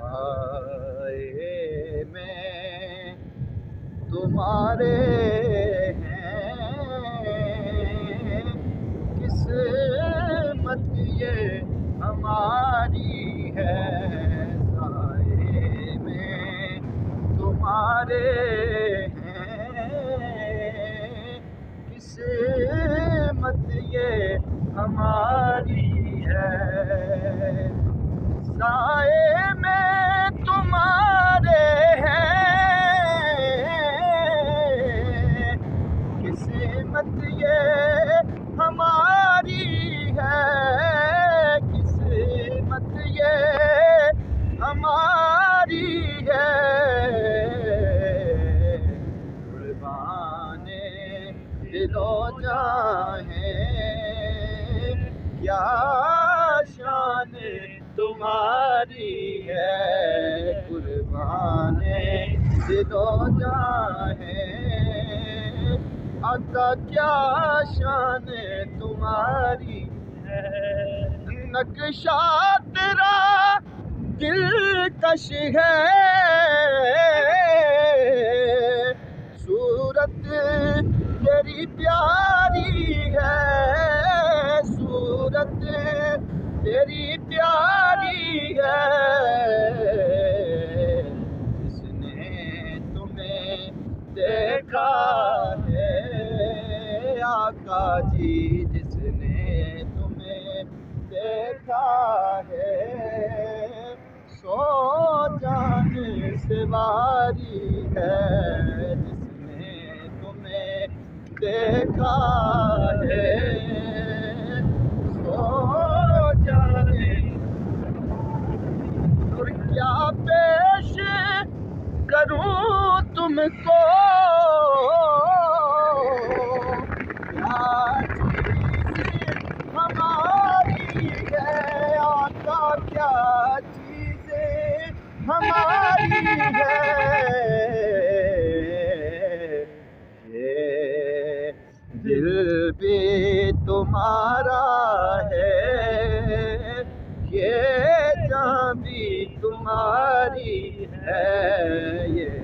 سائے میں تمہارے ہیں، قسمت یہ ہماری ہے، سائے میں تمہارے ہیں، قسمت یہ ہماری ہے، سائے میں تمہارے ہیں، قسمت یہ ہماری ہے، قسمت یہ ہماری ہے، قربان دل و جاں ہے، کیا شان تمہاری ہے، قربان دل و جاں ہے، آقا کیا شان تمہاری ہے، نقشہ تیرا دلکش ہے، صورت تیری پیاری ہے، صورت تیری پیاری ہے، جس نے تمہیں دیکھا ہے آقا جی، جس نے تمہیں دیکھا ہے، سو جان سواری ہے، جس نے تمہیں دیکھا ہے، سو جان، اور کیا پیش کروں تم کو، کیا چیز ہماری ہے آقا، کیا چیز ہماری ہے، یہ دل بھی تمہارا ہے، یہ جاں بھی تمہاری ہے، یہ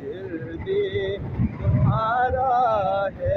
دل بھی تمہارا ہے،